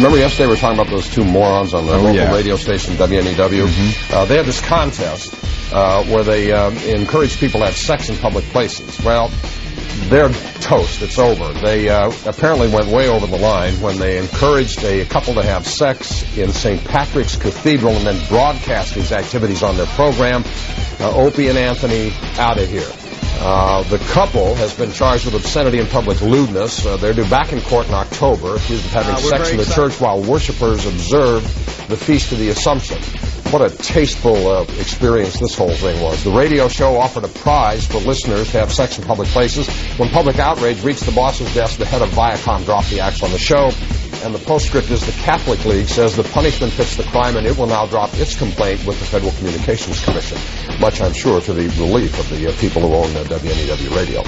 Remember yesterday we were talking about those two morons on the local radio station, WNEW? They had this contest where they encouraged people to have sex in public places. Well, they're toast. It's over. They apparently went way over the line when they encouraged a couple to have sex in St. Patrick's Cathedral and then broadcast these activities on their program. Opie and Anthony, out of here. The couple has been charged with obscenity and public lewdness. They're due back in court in October, accused of having sex in the church while worshipers observed the Feast of the Assumption. What a tasteful experience this whole thing was. The radio show offered a prize for listeners to have sex in public places. When public outrage reached the boss's desk, the head of Viacom dropped the axe on the show. And the postscript is the Catholic League says the punishment fits the crime and it will now drop its complaint with the Federal Communications Commission. Much, I'm sure, to the relief of the people who own WNEW Radio.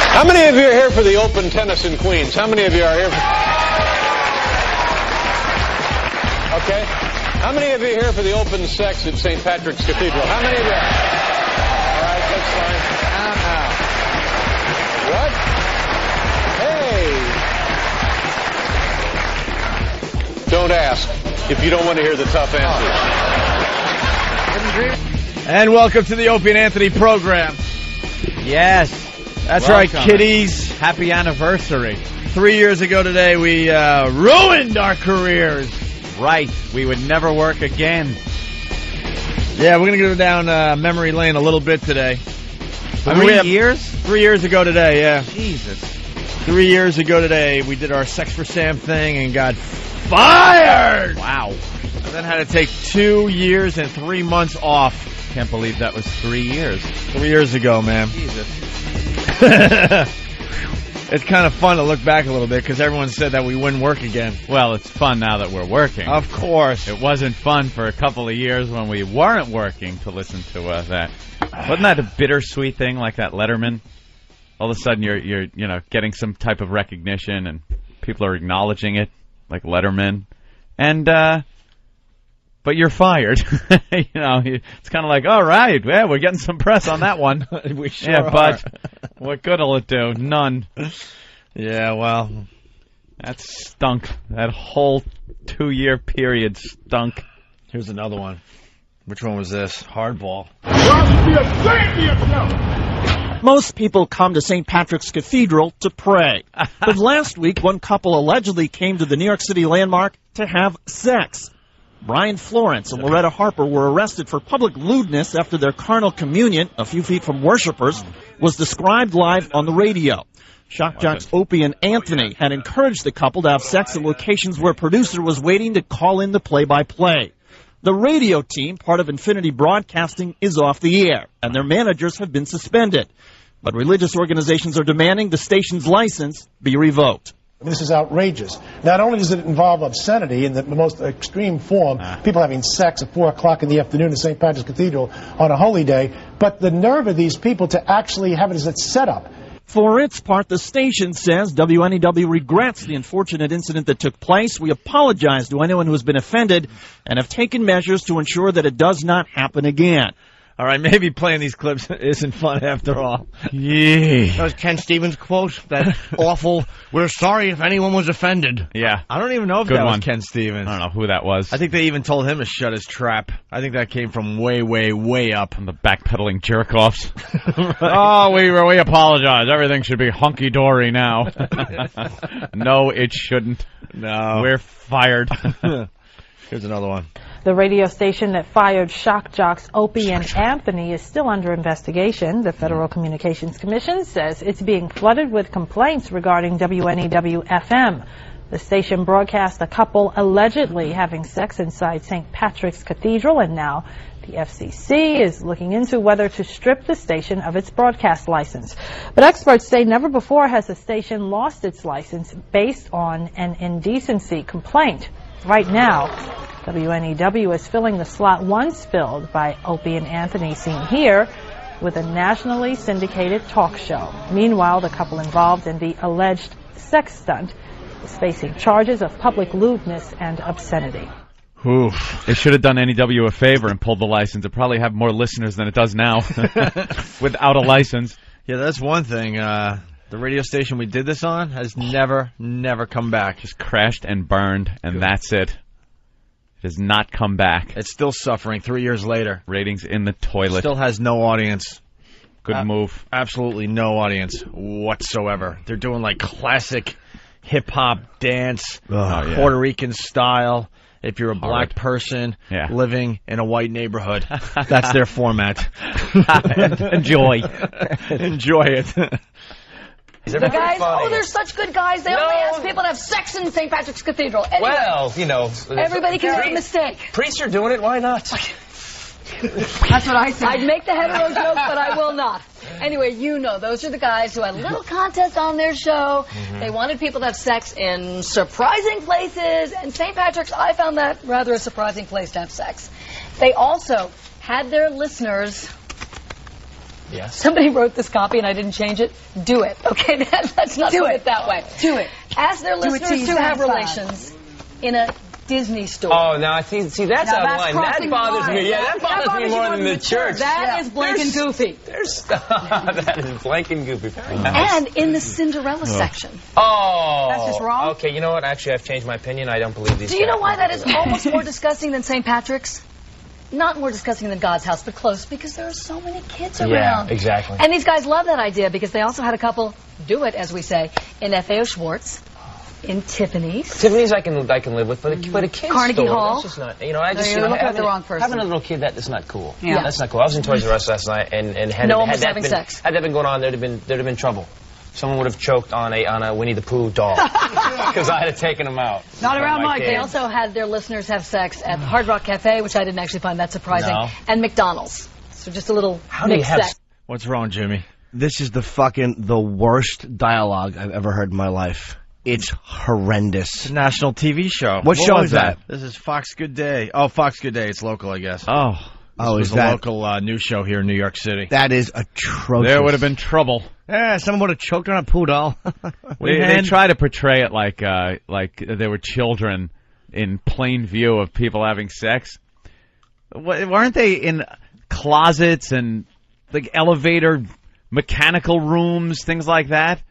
How many of you are here for the Open tennis in Queens? How many of you are here Okay. How many of you are here for the Open sex at St. Patrick's Cathedral? How many of you are? All right, that's fine. What? Hey. Don't ask if you don't want to hear the tough answers. And welcome to the Opie and Anthony program. Yes, that's right, kiddies. Happy anniversary. 3 years ago today, we ruined our careers. Right, we would never work again. Yeah, we're going to go down memory lane a little bit today. 3 years? 3 years ago today, yeah. Jesus. 3 years ago today, we did our Sex for Sam thing and got fired! Wow. And then had to take 2 years and 3 months off. Can't believe that was 3 years. 3 years ago, man. Jesus. It's kind of fun to look back a little bit because everyone said that we wouldn't work again. Well, it's fun now that we're working. Of course. It wasn't fun for a couple of years when we weren't working to listen to that. Wasn't that a bittersweet thing like that Letterman? All of a sudden you're getting some type of recognition and people are acknowledging it like Letterman. And but you're fired. It's kind of like, all right, well, we're getting some press on that one. We sure are. But what good will it do? None. Yeah, well, that stunk. That whole 2-year period stunk. Here's another one. Which one was this? Hardball. Most people come to St. Patrick's Cathedral to pray. But last week, one couple allegedly came to the New York City landmark to have sex. Brian Florence and Loretta Harper were arrested for public lewdness after their carnal communion, a few feet from worshipers, was described live on the radio. Shock jocks Opie and Anthony had encouraged the couple to have sex at locations where a producer was waiting to call in the play-by-play. The radio team, part of Infinity Broadcasting, is off the air, and their managers have been suspended. But religious organizations are demanding the station's license be revoked. This is outrageous. Not only does it involve obscenity in the most extreme form, people having sex at 4 o'clock in the afternoon in St. Patrick's Cathedral on a holy day, but the nerve of these people to actually have it as a setup. For its part, the station says WNEW regrets the unfortunate incident that took place. We apologize to anyone who has been offended and have taken measures to ensure that it does not happen again. All right, maybe playing these clips isn't fun after all. Yeah. That was Ken Stevens' quote, that awful, we're sorry if anyone was offended. Yeah. I don't even know if that was Ken Stevens. I don't know who that was. I think they even told him to shut his trap. I think that came from way, way, way up. On the backpedaling jerk-offs. Right. Oh, we apologize. Everything should be hunky-dory now. No, it shouldn't. No. We're fired. Here's another one. The radio station that fired shock jocks Opie and Anthony is still under investigation. The Federal Communications Commission says it's being flooded with complaints regarding WNEW-FM. The station broadcast a couple allegedly having sex inside St. Patrick's Cathedral, and now the FCC is looking into whether to strip the station of its broadcast license. But experts say never before has a station lost its license based on an indecency complaint. Right now, WNEW is filling the slot once filled by Opie and Anthony, seen here, with a nationally syndicated talk show. Meanwhile, the couple involved in the alleged sex stunt is facing charges of public lewdness and obscenity. Oof. They should have done NEW a favor and pulled the license. It probably have more listeners than it does now without a license. Yeah, that's one thing. The radio station we did this on has never come back. Just crashed and burned, and that's it. It has not come back. It's still suffering 3 years later. Ratings in the toilet. Still has no audience. Good move. Absolutely no audience whatsoever. They're doing like classic hip-hop dance, Puerto Rican style. If you're a black person living in a white neighborhood, that's their format. Enjoy. Enjoy it. The guys, they're such good guys. They only ask people to have sex in St. Patrick's Cathedral. Anyway, well, you know. Everybody can make a mistake. Priests are doing it. Why not? That's what I said. I'd make the hetero joke, but I will not. Anyway, you know, those are the guys who had a little contest on their show. They wanted people to have sex in surprising places, and St. Patrick's, I found that rather a surprising place to have sex. They also had their listeners... Yes. Somebody wrote this copy and I didn't change it. Do it. Okay, let's not do it that way. Do it. Ask their listeners to have relations in a Disney store. Oh, now see, that's out of line. That bothers me. Yeah, that bothers me more than the church. That is blank and goofy. That is blank and goofy. And in the Cinderella section. Oh. That's just wrong? Okay, you know what? Actually, I've changed my opinion. I don't believe these Do you know why that is almost more disgusting than St. Patrick's? Not more disgusting than God's house, but close, because there are so many kids around. Yeah, exactly. And these guys love that idea because they also had a couple do it, as we say, in FAO Schwartz, in Tiffany's. Tiffany's I can live with, but a kid's Carnegie store, Hall. that's just not, you know, I just, you're looking at the wrong person. Having a little kid, that's not cool. Yeah. That's not cool. I was in Toys R Us last night, and had no one was that having been, sex. Had that been going on, there'd have been trouble. Someone would have choked on a Winnie the Pooh doll because I had taken him out. Not around Mike. They also had their listeners have sex at the Hard Rock Cafe, which I didn't actually find that surprising, and McDonald's. So just a little mixed sex. What's wrong, Jimmy? This is the worst dialogue I've ever heard in my life. It's horrendous. It's a national TV show. What show is that? This is Fox Good Day. Oh, Fox Good Day. It's local, I guess. Oh, this was a local news show here in New York City. That is atrocious. There would have been trouble. Yeah, someone would have choked on a poo doll. They try to portray it like they were children in plain view of people having sex. Weren't they in closets and like elevator mechanical rooms, things like that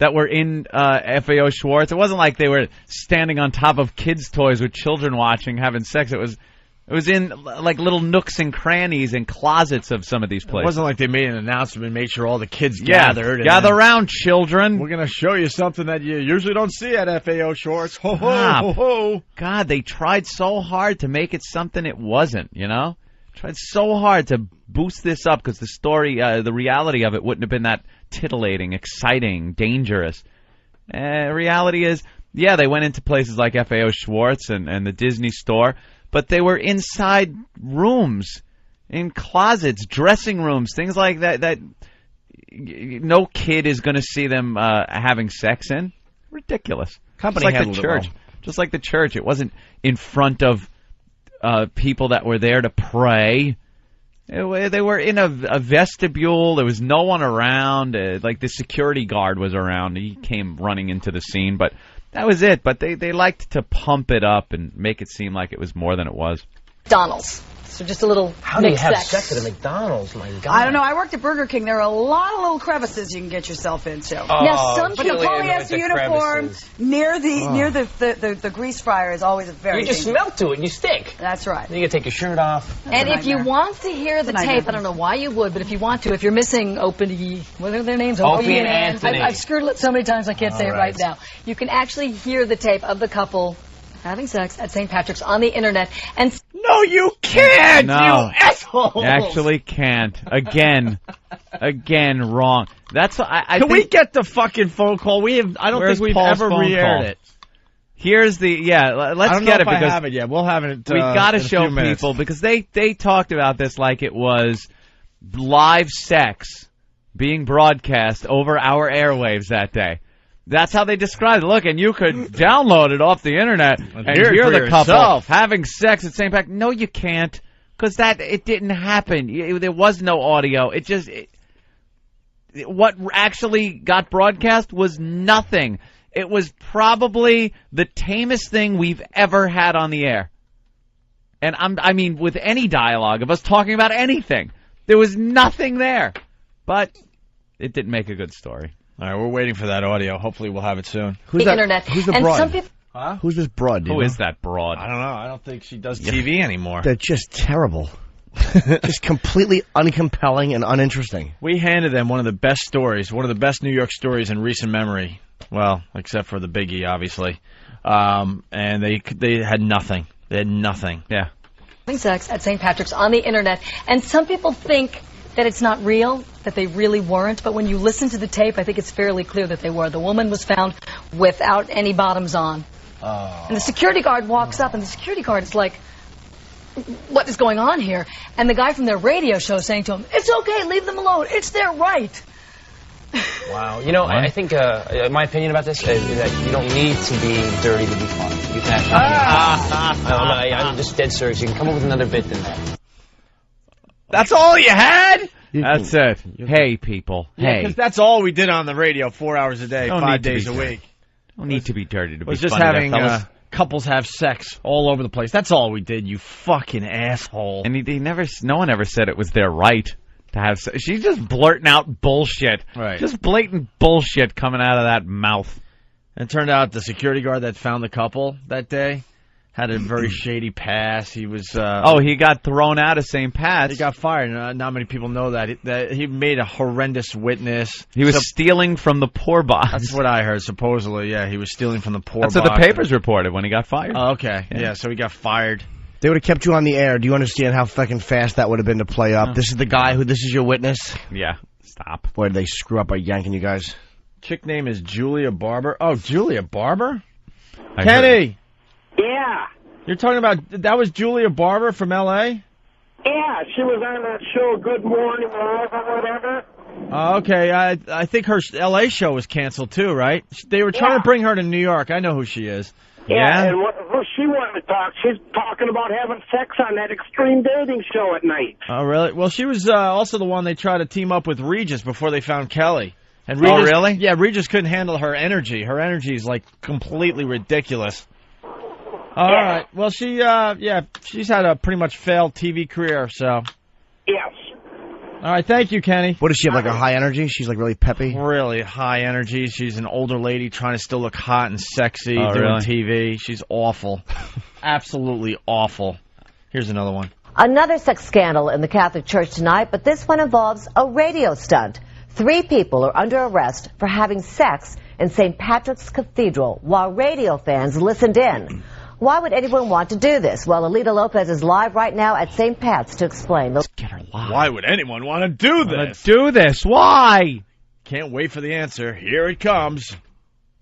were in FAO Schwartz? It wasn't like they were standing on top of kids' toys with children watching, having sex. It was in like little nooks and crannies and closets of some of these places. It wasn't like they made an announcement and made sure all the kids gathered. Gather around, children. We're going to show you something that you usually don't see at FAO Schwartz. Ho, ho, ho, ho. God, they tried so hard to make it something it wasn't, you know? Tried so hard to boost this up because the story, the reality of it wouldn't have been that titillating, exciting, dangerous. Reality is, yeah, they went into places like FAO Schwartz and the Disney store, but they were inside rooms, in closets, dressing rooms, things like that no kid is going to see them having sex in. Ridiculous. Company just like handled the church. it well. Just like the church. It wasn't in front of people that were there to pray. They were in a vestibule. There was no one around. Like the security guard was around. He came running into the scene, but that was it. But they liked to pump it up and make it seem like it was more than it was. McDonald's. So just a little How do you have sex at a McDonald's? My God. I don't know. I worked at Burger King. There are a lot of little crevices you can get yourself into. Now, some but the polyester uniform crevices. near the grease fryer is always a very. You just smell to it and you stink. That's right. Then you gotta take your shirt off. And if you want to hear the tape, I don't know why you would, but if you want to, if you're missing Opie, what are their names? Opie and Anthony. I've screwed it so many times I can't say it right now. You can actually hear the tape of the couple having sex at St. Patrick's on the internet. And no, you can't. No. You asshole. You actually can't. Again, wrong. That's what I Can think, we get the fucking phone call? I don't think we've Paul's ever phone re-aired call? it. Let's I don't get know it if I because have it yet. We'll have it. we got to in a show few minutes. people because they talked about this like it was live sex being broadcast over our airwaves that day. That's how they described it. Look, and you could download it off the internet and hear the couple having sex at St. Patrick's. No, you can't, because it didn't happen. There was no audio. What actually got broadcast was nothing. It was probably the tamest thing we've ever had on the air. And I mean, with any dialogue of us talking about anything, there was nothing there. But it didn't make a good story. All right, we're waiting for that audio. Hopefully we'll have it soon. Who's the that? internet. Who's the and broad? some people. Huh? Who's this broad? Who is that broad? I don't know. I don't think she does TV anymore. They're just terrible. Just completely uncompelling and uninteresting. We handed them one of the best stories, one of the best New York stories in recent memory. Well, except for the Biggie, obviously. And they had nothing. They had nothing. Yeah. Sex at St. Patrick's on the internet, and some people think that it's not real, that they really weren't, but when you listen to the tape, I think it's fairly clear that they were. The woman was found without any bottoms on. And the security guard walks up, and the security guard is like, what is going on here? And the guy from their radio show is saying to him, it's okay, leave them alone, it's their right. Wow. You know, I think my opinion about this is that you don't need to be dirty to be fun. You can actually. I'm just dead serious. You can come up with another bit than that. That's all you had? That's it. Hey, people. Hey. Because that's all we did on the radio 4 hours a day, Don't 5 need to days be a week. Don't need to be dirty to be Was just funny having there, fellas. couples have sex all over the place. That's all we did, you fucking asshole. And no one ever said it was their right to have sex. She's just blurting out bullshit. Right. Just blatant bullshit coming out of that mouth. And it turned out the security guard that found the couple that day had a very shady past. He was... he got thrown out of St. Pat's. He got fired. Not many people know that. He made a horrendous witness. He was stealing from the poor box. That's what I heard, supposedly. Yeah, he was stealing from the poor box. That's what the papers reported when he got fired. Oh, okay. Yeah, so he got fired. They would have kept you on the air. Do you understand how fucking fast that would have been to play up? This is the guy this is your witness? Yeah, stop. Boy, did they screw up by yanking you guys. Chick name is Julia Barber. Oh, Julia Barber? I Kenny! Yeah. You're talking about, that was Julia Barber from L.A.? Yeah, she was on that show Good Morning World or whatever. Okay, I think her L.A. show was canceled too, right? They were trying to bring her to New York. I know who she is. Yeah, and what she wanted to talk, she's talking about having sex on that extreme dating show at night. Oh, really? Well, she was also the one they tried to team up with Regis before they found Kelly. And Regis, really? Yeah, Regis couldn't handle her energy. Her energy is, like, completely ridiculous. All right. Well, she's had a pretty much failed TV career, so. Yes. All right, thank you, Kenny. What does she have, like a high energy? She's like really peppy? Really high energy. She's an older lady trying to still look hot and sexy doing really? TV. She's awful. Absolutely awful. Here's another one. Another sex scandal in the Catholic Church tonight, but this one involves a radio stunt. 3 people are under arrest for having sex in St. Patrick's Cathedral while radio fans listened in. Why would anyone want to do this? Well, Alita Lopez is live right now at St. Pat's to explain. Let's get her live. Why would anyone want to do this? Why? Can't wait for the answer. Here it comes.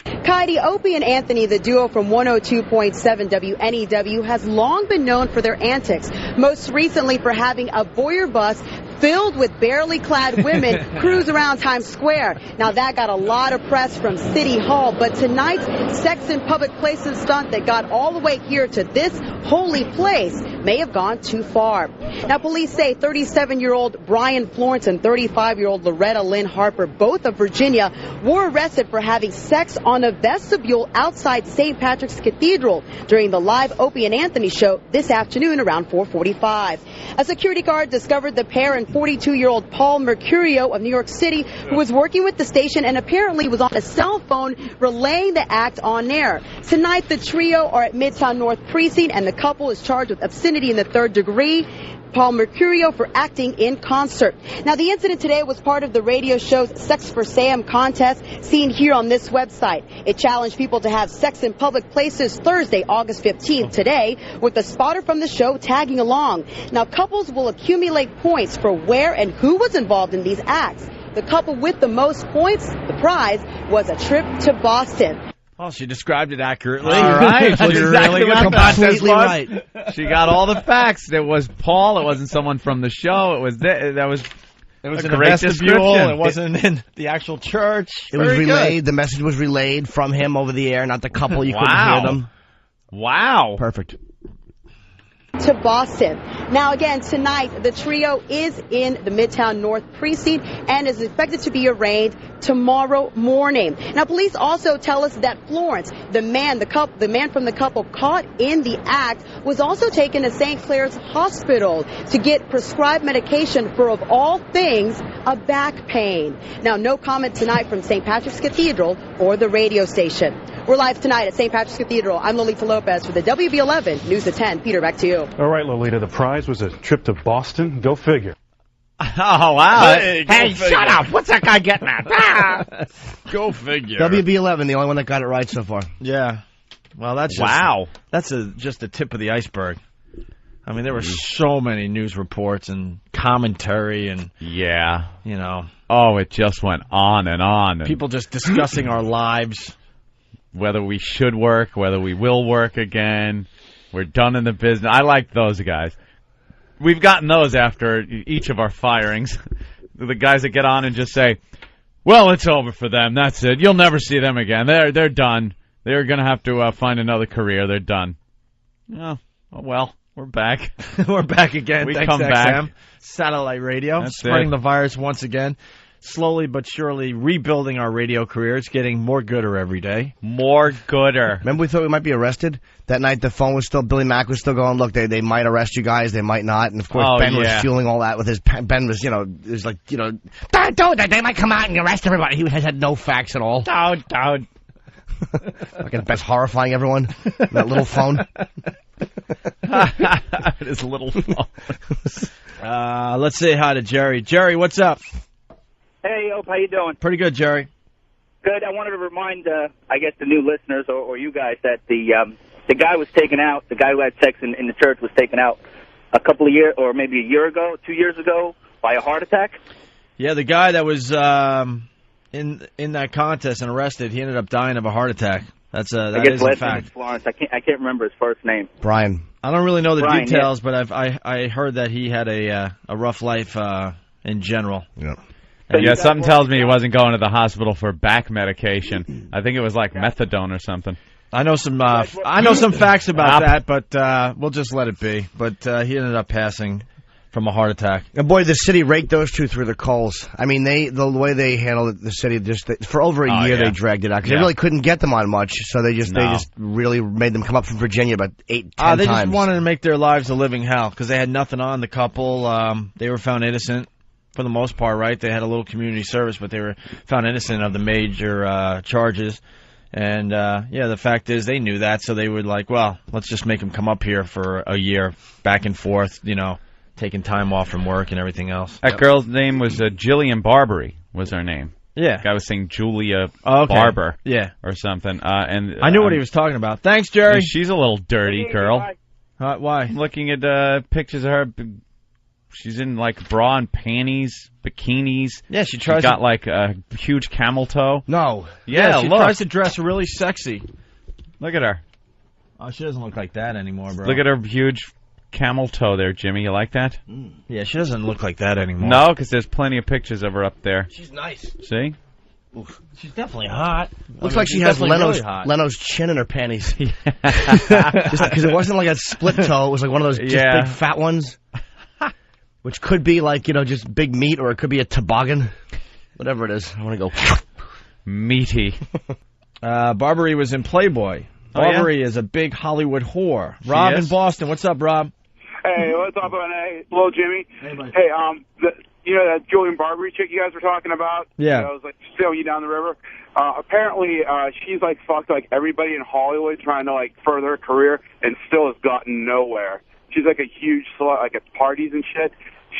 Kaidi, Opie, and Anthony, the duo from 102.7 WNEW, has long been known for their antics, most recently for having a voyeur bus filled with barely clad women cruise around Times Square. Now, that got a lot of press from City Hall, but tonight's sex in public places stunt that got all the way here to this holy place may have gone too far. Now, police say 37-year-old Brian Florence and 35-year-old Loretta Lynn Harper, both of Virginia, were arrested for having sex on a vestibule outside St. Patrick's Cathedral during the live Opie and Anthony show this afternoon around 4:45. A security guard discovered the pair and 42-year-old Paul Mercurio of New York City, who was working with the station and apparently was on a cell phone relaying the act on air. Tonight, the trio are at Midtown North Precinct, and the couple is charged with obscenity in the 3rd degree. Paul Mercurio for acting in concert. Now, the incident today was part of the radio show's Sex for Sam contest seen here on this website. It challenged people to have sex in public places Thursday, August 15th, today, with a spotter from the show tagging along. Now, couples will accumulate points for where and who was involved in these acts. The couple with the most points, the prize, was a trip to Boston. Well, she described it accurately. All right. That's She exactly really what got the contest was. right. She got all the facts. It was Paul. It wasn't someone from the show. It was It was a in a great vestibule. description. It wasn't in the actual church. It was Very relayed. good. The message was relayed from him over the air, not the couple. You couldn't Wow. hear them. Wow. Perfect. to Boston. Now again, tonight, the trio is in the Midtown North precinct and is expected to be arraigned tomorrow morning. Now, police also tell us that Florence, the man from the couple caught in the act, was also taken to St. Clair's Hospital to get prescribed medication for, of all things, a back pain. Now, no comment tonight from St. Patrick's Cathedral or the radio station. We're live tonight at St. Patrick's Cathedral. I'm Lolita Lopez for the WB11 News at 10. Peter, back to you. All right, Lolita, the prize was a trip to Boston. Go figure. Oh, wow. Hey, shut up. What's that guy getting at? Go figure. WB11, the only one that got it right so far. Yeah. Well, that's just the tip of the iceberg. I mean, there were so many news reports and commentary and, Oh, it just went on and on. People just discussing our lives. Whether we should work, whether we will work again. We're done in the business. I like those guys. We've gotten those after each of our firings. The guys that get on and just say, well, it's over for them. That's it. You'll never see them again. They're done. They're going to have to find another career. They're done. Oh, well, we're back. We're back again. We Thanks, come XM. back. Satellite radio. That's spreading it. the virus once again. Slowly but surely rebuilding our radio careers, getting more gooder every day. More gooder. Remember we thought we might be arrested? That night the phone was still, Billy Mack was still going, look, they might arrest you guys, they might not. And of course Ben was fueling all that with his, Ben was, is like, don't do it, they might come out and arrest everybody. He had no facts at all. Don't. Fucking best horrifying everyone. That little phone. His little phone. Let's say hi to Jerry. Jerry, what's up? Hey, Ope, how you doing? Pretty good, Jerry. Good. I wanted to remind, I guess, the new listeners or you guys that the guy was taken out. The guy who had sex in the church was taken out a couple of years, or maybe a year ago, 2 years ago, by a heart attack. Yeah, the guy that was in that contest and arrested, he ended up dying of a heart attack. That is a fact. Florence. I can't remember his first name. Brian. I don't really know the Brian, details, but I heard that he had a rough life in general. Yeah. Yeah, something tells me he wasn't going to the hospital for back medication. I think it was like methadone or something. I know some facts about that, but we'll just let it be. But he ended up passing from a heart attack. And boy, the city raked those two through the coals. I mean, the way they handled it, the city for over a year they dragged it out because they really couldn't get them on much. So they just really made them come up from Virginia about 8-10 times. They just wanted to make their lives a living hell because they had nothing on the couple. They were found innocent. For the most part, right? They had a little community service, but they were found innocent of the major charges. And, the fact is they knew that, so they were like, well, let's just make them come up here for a year, back and forth, taking time off from work and everything else. That girl's name was Jillian Barbary, was her name. Yeah. The guy was saying Julia Barber. Yeah. Or something. And I knew what he was talking about. Thanks, Jerry. She's a little dirty girl. Why? I'm looking at pictures of her. She's in, like, bra and panties, bikinis. Yeah, she tries got, like, a huge camel toe. No. Yeah, she tries to dress really sexy. Look at her. Oh, she doesn't look like that anymore, bro. Look at her huge camel toe there, Jimmy. You like that? Yeah, she doesn't look like that anymore. No, because there's plenty of pictures of her up there. She's nice. See? Oof. She's definitely hot. Looks like she has Leno's chin in her panties. Just because it wasn't like a split toe. It was like one of those just big fat ones. Which could be like, just big meat, or it could be a toboggan. Whatever it is. I want to go meaty. Barbary was in Playboy. Barbary is a big Hollywood whore. Rob in Boston. What's up, Rob? Hey, what's up? Hey, hello, Jimmy. Hey, that Julian Barbary chick you guys were talking about? Yeah. I was like, sailing you down the river. Apparently, she's like fucked like everybody in Hollywood trying to like further her career and still has gotten nowhere. She's like a huge slut, like at parties and shit.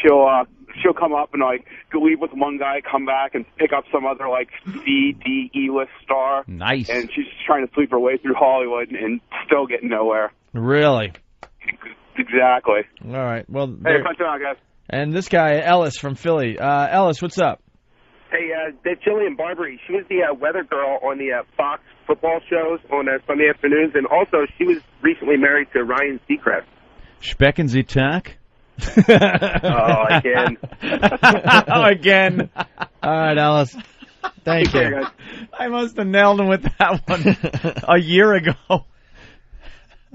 She'll come up and like go leave with one guy, come back and pick up some other like C, D, E-list star. Nice. And she's just trying to sweep her way through Hollywood and still getting nowhere. Really? Exactly. All right. Well, hey, fun time, guys. And this guy Ellis from Philly. Ellis, what's up? Hey, that Jillian Barbary. She was the weather girl on the Fox football shows on Sunday afternoons, and also she was recently married to Ryan Seacrest. Specken Sie Tag? Again. Again. All right, Alice. Thank you. I must have nailed him with that one a year ago.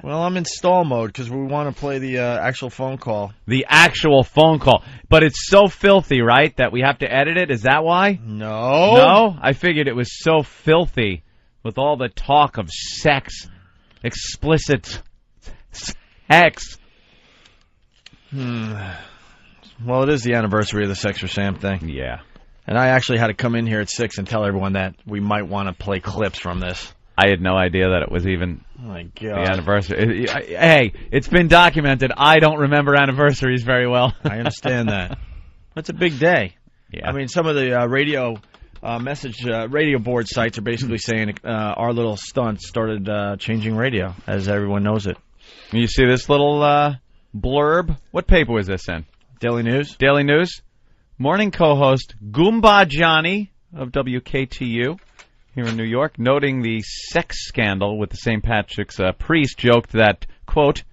Well, I'm in stall mode because we want to play the actual phone call. The actual phone call. But it's so filthy, right, that we have to edit it? Is that why? No. No? I figured it was so filthy with all the talk of sex. Explicit sex. Well, it is the anniversary of the Sex for Sam thing. Yeah. And I actually had to come in here at 6 and tell everyone that we might want to play clips from this. I had no idea that it was even my God. The anniversary. Hey, it's been documented. I don't remember anniversaries very well. I understand that. That's a big day. Yeah. I mean, some of the radio board sites are basically saying our little stunt started changing radio, as everyone knows it. You see this little blurb? What paper was this in? Daily News. Daily News. Morning co-host Goomba Johnny of WKTU here in New York, noting the sex scandal with the St. Patrick's priest, joked that, quote,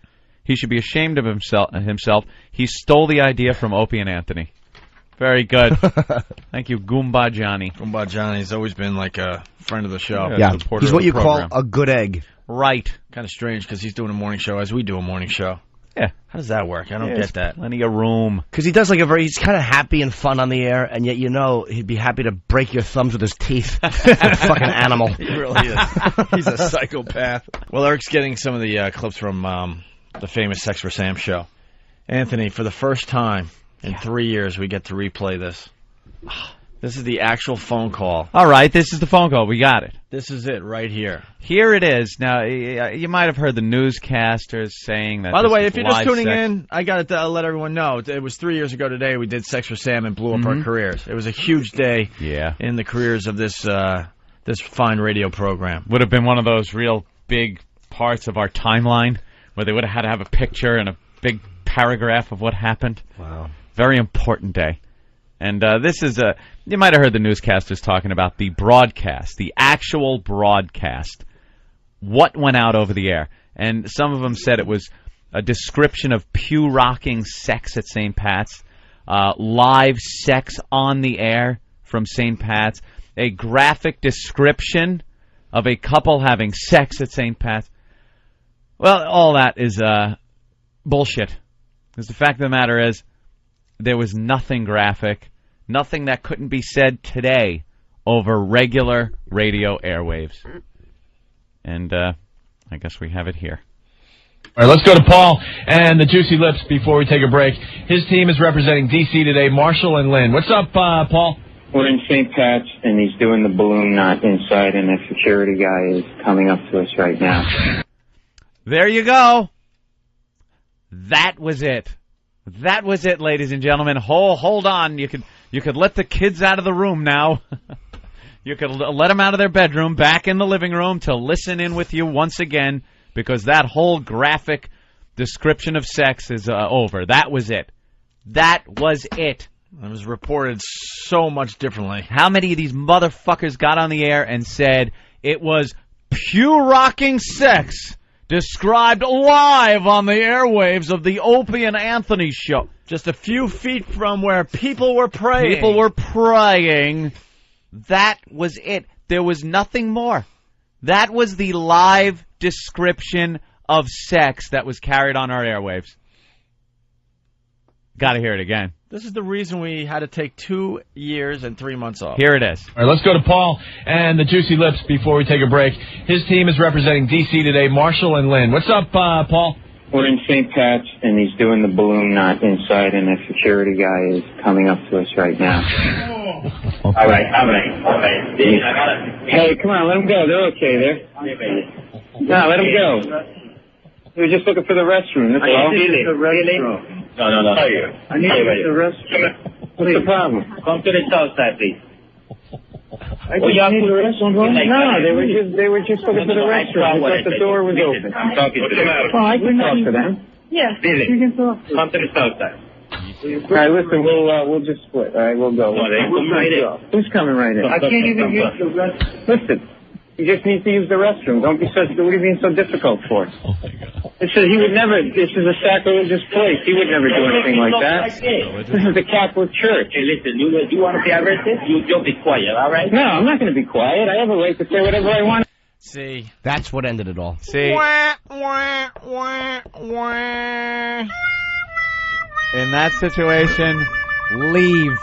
he should be ashamed of himself. He stole the idea from Opie and Anthony. Very good. Thank you, Goomba Johnny. Goomba Johnny's always been like a friend of the show. Yeah, he's what you call a good egg. Right. Kind of strange because he's doing a morning show as we do a morning show. Yeah. How does that work? I don't get that. Plenty of room. Because he does like he's kind of happy and fun on the air, and yet he'd be happy to break your thumbs with his teeth. Like a fucking animal. He really is. He's a psychopath. Well, Eric's getting some of the clips from the famous Sex for Sam show. Anthony, for the first time in 3 years, we get to replay this. This is the actual phone call. All right, this is the phone call. We got it. This is it right here. Here it is. Now, you might have heard the newscasters saying that. By the way, if you're just tuning in, I got to let everyone know. It was 3 years ago today we did Sex for Sam and blew up our careers. It was a huge day in the careers of this fine radio program. Would have been one of those real big parts of our timeline where they would have had to have a picture and a big paragraph of what happened. Wow. Very important day. And this is you might have heard the newscasters talking about the broadcast, the actual broadcast, what went out over the air. And some of them said it was a description of pew-rocking sex at St. Pat's, live sex on the air from St. Pat's, a graphic description of a couple having sex at St. Pat's. Well, all that is bullshit. Because the fact of the matter is, there was nothing graphic, nothing that couldn't be said today over regular radio airwaves. And I guess we have it here. All right, let's go to Paul and the Juicy Lips before we take a break. His team is representing D.C. today, Marshall and Lynn. What's up, Paul? We're in St. Pat's, and he's doing the balloon knot inside, and the security guy is coming up to us right now. There you go. That was it. That was it, ladies and gentlemen. Hold on. You could let the kids out of the room now. You could let them out of their bedroom, back in the living room to listen in with you once again, because that whole graphic description of sex is over. That was it. That was it. It was reported so much differently. How many of these motherfuckers got on the air and said it was pew-rocking sex described live on the airwaves of the Opie and Anthony show? Just a few feet from where people were praying. People were praying. That was it. There was nothing more. That was the live description of sex that was carried on our airwaves. Got to hear it again. This is the reason we had to take 2 years and 3 months off. Here it is. All right, let's go to Paul and the Juicy Lips before we take a break. His team is representing D.C. today, Marshall and Lynn. What's up, Paul? We're in St. Pat's, and he's doing the balloon knot inside, and the security guy is coming up to us right now. Okay. All right. Hey, come on, let him go. They're okay there. No, let him go. We were just looking for the restroom. That's all. Really? No. I need to use the restroom. What's the problem? Come to the south side, please. I just need the restroom. No, they were just looking for the restroom. I thought the door was open. I'm talking to them. Oh, I can talk to them. Yeah. Billy, come to the south side. All right, listen, we'll just split. All right, we'll go. Who's coming right in? I can't even use the restroom. Listen, you just need to use the restroom. Don't be what are you being so difficult for? Oh my God. This is a sacrilegious place. He would never do anything like that. This is the Catholic Church. Hey, listen, you want to be arrested? You don't be quiet, all right? No, I'm not going to be quiet. I have a right to say whatever I want. See. That's what ended it all. See. In that situation, leave.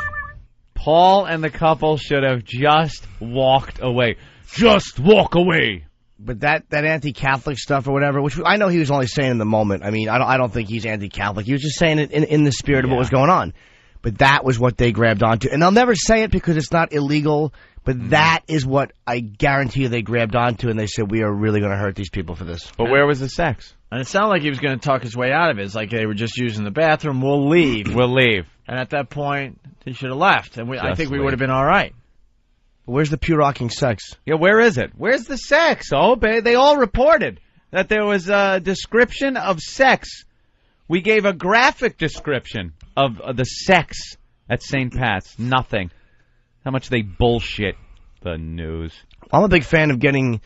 Paul and the couple should have just walked away. Just walk away. But that anti-Catholic stuff or whatever, which I know he was only saying in the moment. I mean, I don't think he's anti-Catholic. He was just saying it in the spirit of what was going on. But that was what they grabbed onto. And they'll never say it because it's not illegal, but that is what I guarantee you they grabbed onto, and they said, we are really going to hurt these people for this. But where was the sex? And it sounded like he was going to talk his way out of it. It's like they were just using the bathroom. We'll leave. We'll leave. And at that point, he should have left. And I think we would have been all right. Where's the pure rocking sex? Yeah, where is it? Where's the sex? Oh, they all reported that there was a description of sex. We gave a graphic description of the sex at St. Pat's. Nothing. How much they bullshit the news. I'm a big fan of getting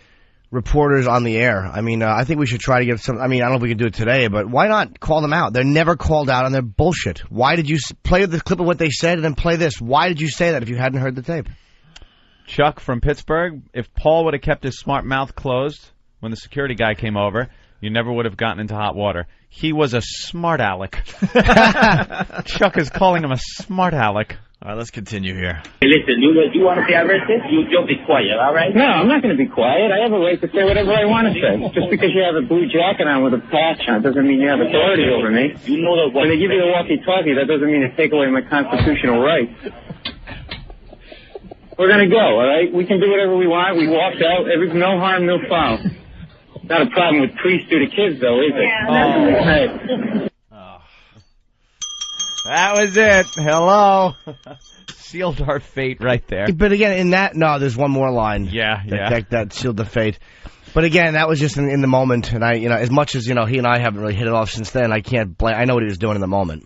reporters on the air. I mean, I think we should try to get some. I mean, I don't know if we can do it today, but why not call them out? They're never called out on their bullshit. Why did you play the clip of what they said and then play this? Why did you say that if you hadn't heard the tape? Chuck from Pittsburgh, if Paul would have kept his smart mouth closed when the security guy came over, you never would have gotten into hot water. He was a smart aleck. Chuck is calling him a smart aleck. All right, let's continue here. Hey, listen, you want to be arrested? You'll be quiet, all right? No, I'm not going to be quiet. I have a right to say whatever I want to say. Just because you have a blue jacket on with a patch on doesn't mean you have authority over me. You know that when they give you the walkie-talkie, that doesn't mean to take away my constitutional rights. We're going to go, all right? We can do whatever we want. We walked out. No harm, no foul. Not a problem with priests do to kids, though, is it? Yeah, that was it. Hello. Sealed our fate right there. But again, in that, no, there's one more line. Yeah. That sealed the fate. But again, that was just in the moment. And as much as, he and I haven't really hit it off since then, I can't blame. I know what he was doing in the moment.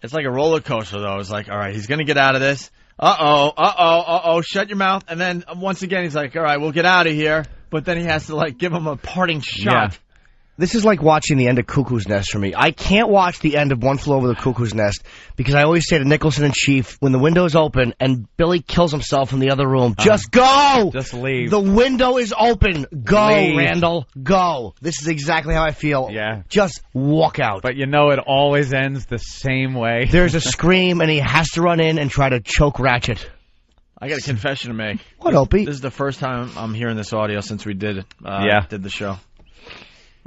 It's like a roller coaster, though. It's like, all right, he's going to get out of this. Shut your mouth. And then once again, he's like, all right, we'll get out of here. But then he has to, give him a parting shot. Yeah. This is like watching the end of Cuckoo's Nest for me. I can't watch the end of One Flew Over the Cuckoo's Nest because I always say to Nicholson and Chief, when the window is open and Billy kills himself in the other room, just go! Just leave. The window is open. Go, leave. Randall. Go. This is exactly how I feel. Yeah. Just walk out. But it always ends the same way. There's a scream and he has to run in and try to choke Ratchet. I got a confession to make. What, Opie? This is the first time I'm hearing this audio since we did the show.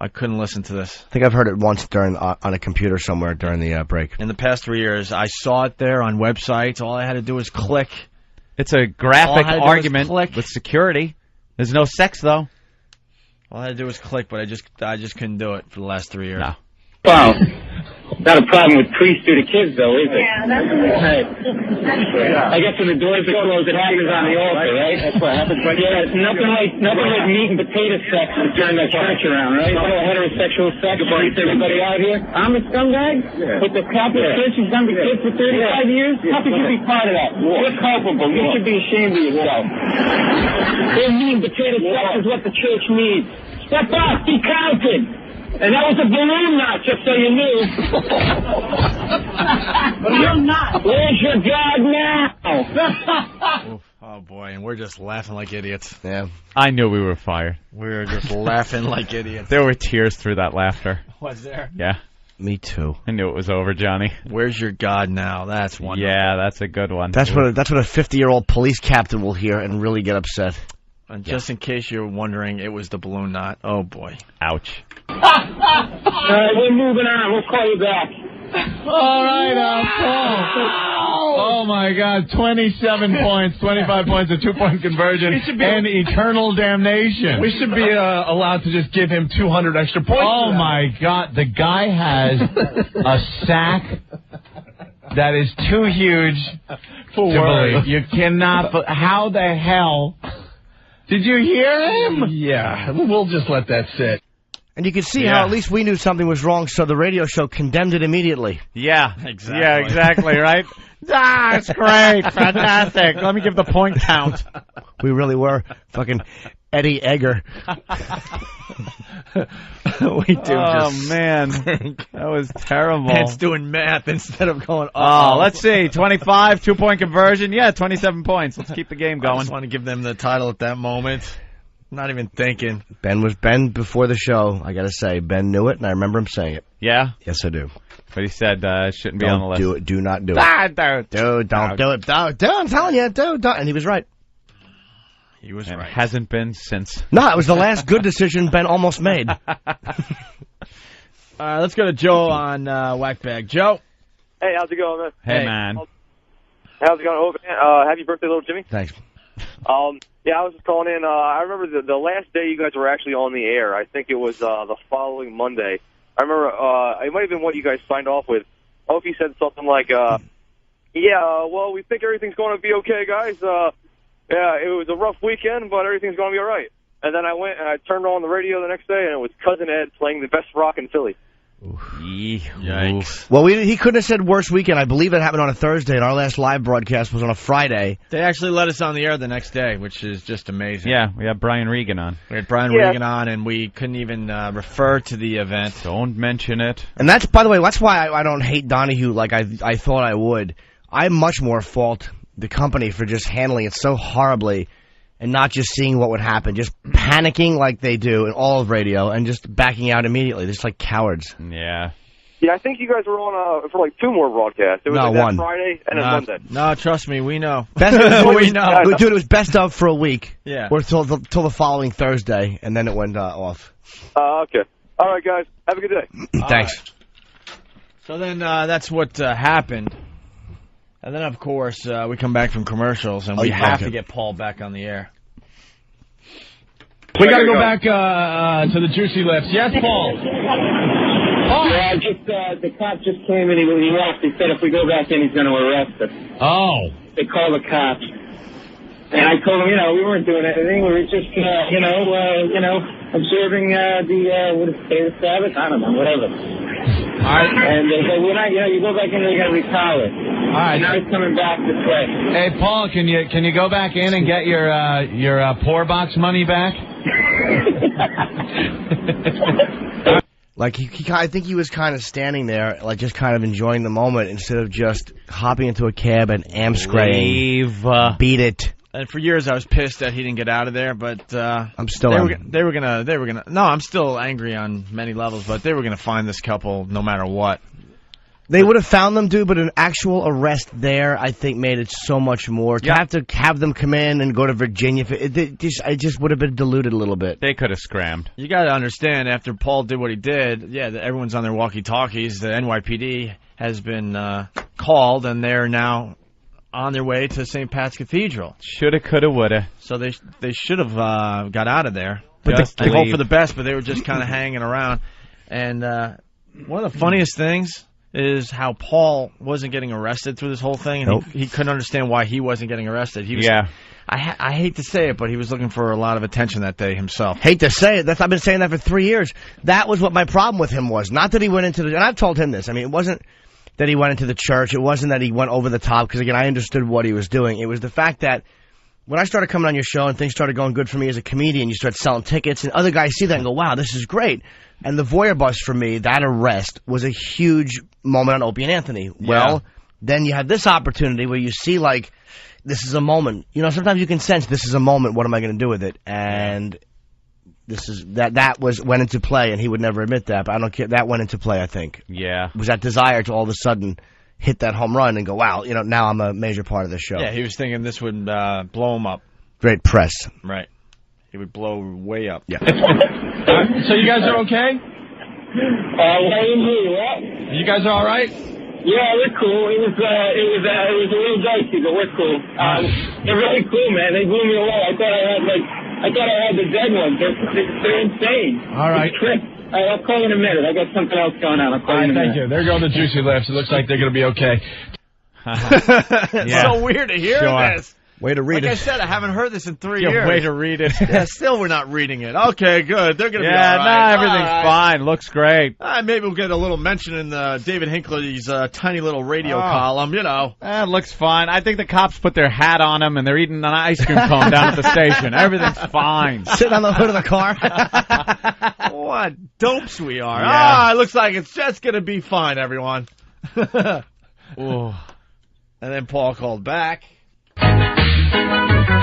I couldn't listen to this. I think I've heard it once on a computer somewhere during the break. In the past 3 years, I saw it there on websites. All I had to do was click. It's a graphic argument with security. There's no sex, though. All I had to do was click, but I just couldn't do it for the last 3 years. No. Wow. Not a problem with priests do to kids, though, is it? Yeah, that's I guess when the doors are closed, it happens on the altar, right? That's what happens. Yeah, it's nothing like meat and potato sex to turn the church around, right? No heterosexual sex freaks everybody out here. I'm a scumbag? Yeah. But the Catholic Church has done the kids for 35 years? How could you be part of that? You're culpable. You should be ashamed of yourself. Their meat and potato sex is what the church needs. Step up! Be counted! And that was a balloon knot, just so you knew. Balloon knot. Where's your God now? Oh, boy, and we're just laughing like idiots. Yeah. I knew we were fired. We were just laughing like idiots. There were tears through that laughter. Was there? Yeah. Me too. I knew it was over, Johnny. Where's your God now? That's wonderful. Yeah, that's a good one. That's what a 50-year-old police captain will hear and really get upset. And just in case you're wondering, it was the balloon knot. Oh, boy. Ouch. All right, we're moving on. We'll call you back. All right, Paul. Oh, my God. 27 points, 25 points, a 2-point conversion, and eternal damnation. We should be allowed to just give him 200 extra points. Oh, my God. The guy has a sack that is too huge to believe. You cannot. How the hell? Did you hear him? Yeah, we'll just let that sit. And you can see how at least we knew something was wrong, so the radio show condemned it immediately. Yeah, exactly. Yeah, exactly, right? It's great, fantastic. Let me give the point count. We really were fucking Eddie Egger. We do man. That was terrible. It's doing math instead of going, let's see. 25, 2-point conversion. Yeah, 27 points. Let's keep the game going. I just want to give them the title at that moment. Not even thinking. Ben before the show, I gotta say, Ben knew it, and I remember him saying it. Yeah? Yes, I do. But he said shouldn't be Don't on the list. do it. Do not do it. Don't do it. I'm telling you, don't. And he was right. He was and right. It hasn't been since. No, it was the last good decision Ben almost made. Let's go to Joe on Whackbag. Joe. Hey, how's it going, man? Hey, man. How's it going? Happy birthday, little Jimmy. Thanks. Yeah, I was just calling in. I remember the last day you guys were actually on the air. I think it was the following Monday. I remember it might have been what you guys signed off with. Opie said something like, yeah, well, we think everything's going to be okay, guys. Yeah, it was a rough weekend, but everything's going to be all right. And then I went and I turned on the radio the next day, and it was Cousin Ed playing the best rock in Philly. Yikes. Well, he couldn't have said worst weekend. I believe it happened on a Thursday, and our last live broadcast was on a Friday. They actually let us on the air the next day, which is just amazing. Yeah, we had Brian Regan on. We had Brian Regan on, and we couldn't even refer to the event. Don't mention it. And that's, by the way, that's why I don't hate Donahue like I thought I would. I much more fault the company for just handling it so horribly and not just seeing what would happen, just panicking like they do in all of radio and just backing out immediately, just like cowards. Yeah. Yeah, I think you guys were on for like 2 more broadcasts. It was like one. that Friday and then Monday. No, trust me, we know. We know. Dude, it was best of for a week. Yeah. Or till the following Thursday, and then it went off. Okay. All right, guys. Have a good day. Thanks. Right. So then that's what happened. And then, of course, we come back from commercials, and we have to get Paul back on the air. We got to go back to the Juicy Lips. Yes, Paul? Yeah, the cop just came in. He left. He said if we go back in, he's going to arrest us. Oh. They called the cops. And I told him, we weren't doing anything. We were just, observing the Sabbath. I don't know, whatever. All right. And they said, you go back in and you got to retire. All right. And now he's coming back this way. Hey, Paul, can you go back in and get your poor box money back? Like I think he was kind of standing there, like just kind of enjoying the moment instead of just hopping into a cab and amscraying. Beat it. And for years I was pissed that he didn't get out of there, but I'm still. They were gonna. No, I'm still angry on many levels, but they were gonna find this couple no matter what. They would have found them, dude, but an actual arrest there, I think, made it so much more. To have them come in and go to Virginia, it just would have been diluted a little bit. They could have scrammed. You got to understand, after Paul did what he did, everyone's on their walkie-talkies. The NYPD has been called, and they're now on their way to St. Pat's Cathedral. Shoulda, coulda, woulda. So they should have got out of there. But they hope for the best, but they were just kind of hanging around. And one of the funniest things is how Paul wasn't getting arrested through this whole thing, and he couldn't understand why he wasn't getting arrested. He was, I hate to say it, but he was looking for a lot of attention that day himself. Hate to say it. I've been saying that for 3 years. That was what my problem with him was. Not that he went into and I've told him this. I mean, it wasn't that he went into the church. It wasn't that he went over the top, because, again, I understood what he was doing. It was the fact that when I started coming on your show and things started going good for me as a comedian, you start selling tickets, and other guys see that and go, wow, this is great. And the voyeur bus for me, that arrest, was a huge moment on Opie and Anthony. Yeah. Well, then you have this opportunity where you see, like, this is a moment. You know, sometimes you can sense this is a moment. What am I going to do with it? And this is that went into play, and he would never admit that, but I don't care. That went into play, I think. Yeah. It was that desire to all of a sudden hit that home run and go, wow, now I'm a major part of this show. Yeah, he was thinking this would blow him up. Great press. Right. He would blow way up. Yeah. So you guys are okay? What? You guys are all right? Yeah, we're cool. It was a little dicey, but we're cool. They're really cool, man. They blew me away. I thought I had the dead ones. They're insane. All right. All right, I'll call in a minute. I got something else going on. I'll call in a minute. Thank you. There go the Juicy Lips. It looks like they're going to be okay. It's so weird to hear this. Way to read it. Like I said, I haven't heard this in 3 years. Way to read it. Yeah, still we're not reading it. Okay, good. They're going to be all right. Everything's fine. Looks great. Maybe we'll get a little mention in David Hinckley's tiny little radio column, It looks fine. I think the cops put their hat on them, and they're eating an ice cream cone down at the station. Everything's fine. Sitting on the hood of the car. What dopes we are. Yeah. It looks like it's just going to be fine, everyone. And then Paul called back.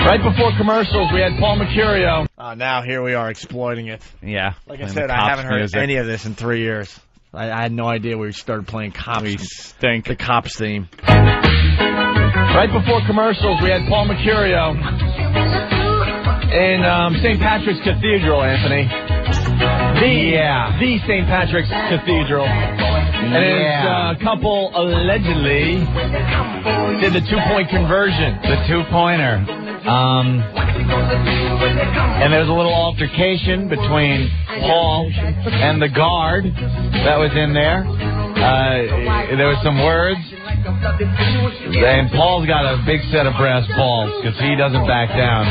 Right before commercials, we had Paul Mercurio. Now here we are exploiting it. Yeah. Like I said, I haven't heard any of this in 3 years. I had no idea we started playing Cops. We stink. The Cops theme. Right before commercials, we had Paul Mercurio in St. Patrick's Cathedral, Anthony. The St. Patrick's Cathedral. And his couple allegedly did the two-point conversion. The two-pointer. And there was a little altercation between Paul and the guard that was in there. There were some words. And Paul's got a big set of brass balls because he doesn't back down.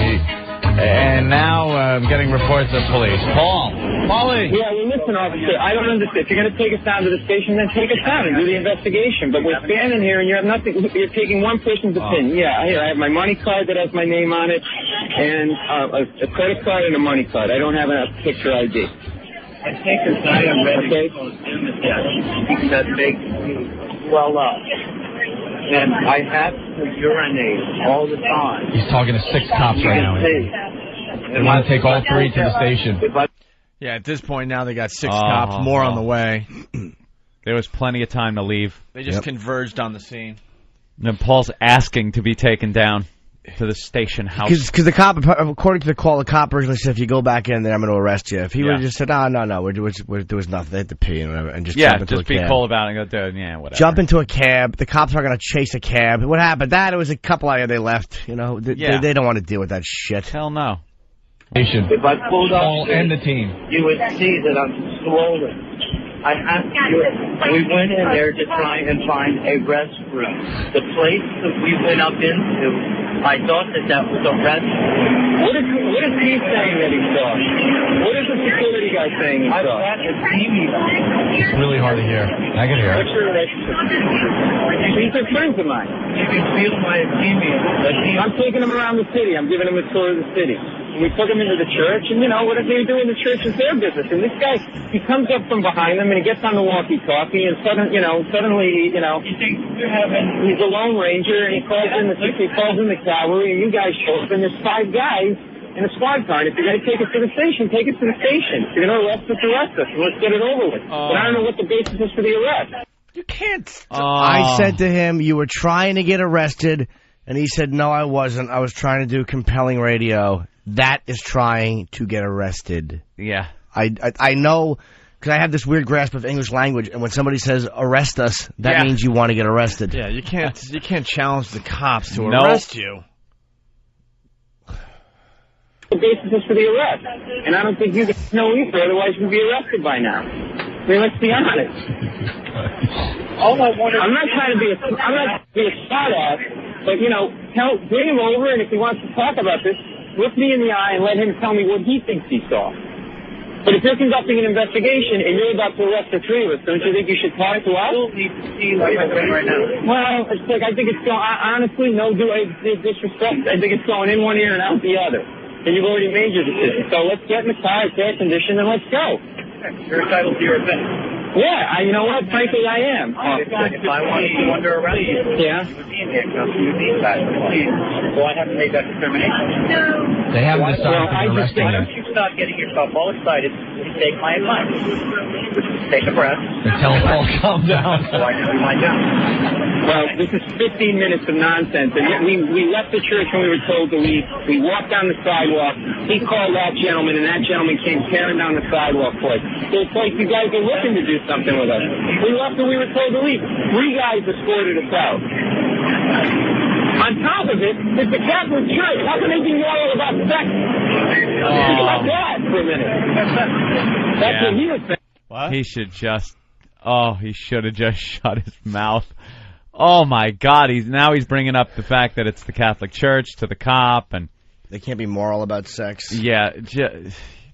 And now I'm getting reports of police. Paulie. Yeah, well, listen, officer, I don't understand. If you're going to take us down to the station, then take us down and do the investigation. But we're standing here and you have nothing. You're taking one person's opinion. Yeah, here, I have my money card that has my name on it, and a credit card and a money card. I don't have a picture ID. I think as I am ready to keep that big swell up. And I have to urinate all the time. He's talking to 6 cops right now. They want to take all 3 to the station. Yeah, at this point now they got 6 cops, more on the way. There was plenty of time to leave. They just converged on the scene. And Paul's asking to be taken down to the station house. Because the cop, according to the call, the cop originally said, if you go back in there, I'm going to arrest you. If he would have just said, no, there was nothing, they had to pee and whatever, and just jump into a cab. Just be cool about it and go, yeah, whatever. Jump into a cab. The cops are going to chase a cab. What happened? It was a couple out here, they left. You know, they don't want to deal with that shit. Hell no. If I pulled up Paul and the team, you would see that I'm swollen. We went in there to try and find a restroom. The place that we went up into, I thought that was a restroom. What is he saying that he saw? What is the security guy saying he saw? I've got a TV on. it's really hard to hear. I can hear it. What's your relationship? These are friends of mine. You can feel my ischemia. I'm taking him around the city. I'm giving him a tour of the city. We took him into the church, and, what they do in the church is their business. And this guy, he comes up from behind them, and he gets on the walkie-talkie, and suddenly, he's a Lone Ranger, and he calls in the cavalry, and you guys show up, and there's 5 guys in a squad car. And if you're going to take us to the station, take us to the station. If you're going to arrest us, and let's get it over with. But I don't know what the basis is for the arrest. You can't. I said to him, you were trying to get arrested, and he said, no, I wasn't. I was trying to do compelling radio. That is trying to get arrested. Yeah. I know, because I have this weird grasp of English language, and when somebody says arrest us, that means you want to get arrested. Yeah, you can't challenge the cops to arrest you. The basis is for the arrest. And I don't think you guys know either, otherwise you'd be arrested by now. I mean, let's be honest. I'm not trying to be a spot off, but, bring him over, and if he wants to talk about this, look me in the eye and let him tell me what he thinks he saw. But if you're conducting an investigation and you're about to arrest the 3 of us, don't you think you should talk to us? Right now. Well, it's like, I think it's going, honestly, no disrespect. I think it's going in one ear and out the other. And you've already made your decision. So let's get in the car, it's air conditioned, and let's go. You're entitled to your opinion. Yeah, you know what? Frankly, I am. If I wanted you under arrest, you would be in handcuffs, you would be inside. So I have to make that determination. They haven't decided to arrest him. Why don't you stop getting yourself all excited and take my advice? Take a breath. And tell Paul, calm down. So I can do my job. Well, this is 15 minutes of nonsense, and yet we left the church when we were told to leave. We walked down the sidewalk. He called that gentleman, and that gentleman came tearing down the sidewalk for us. So it's like you guys are looking to do something with us. We left when we were told to leave. 3 guys escorted us out. On top of it, it's the Catholic Church. How can they be moral about sex? Think about that for a minute. That's what he was saying. What? He should have just shut his mouth. Oh my God! He's bringing up the fact that it's the Catholic Church to the cop, and they can't be moral about sex. Yeah,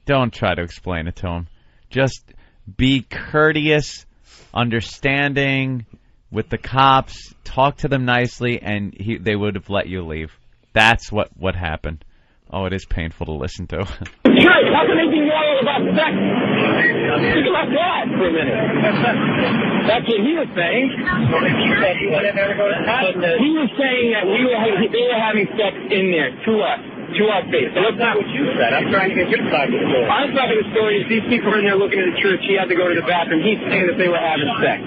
don't try to explain it to him. Just be courteous, understanding with the cops. Talk to them nicely, and they would have let you leave. That's what happened. Oh, it is painful to listen to. Sure, how can they be loyal about sex? Think about that for a minute. That's what he was saying. He was saying that they were having sex in there, to us face. So that's not what you said. I'm trying to get your side of the story. My side of the story is these people are in there looking at the church. He had to go to the bathroom. He's saying that they were having sex.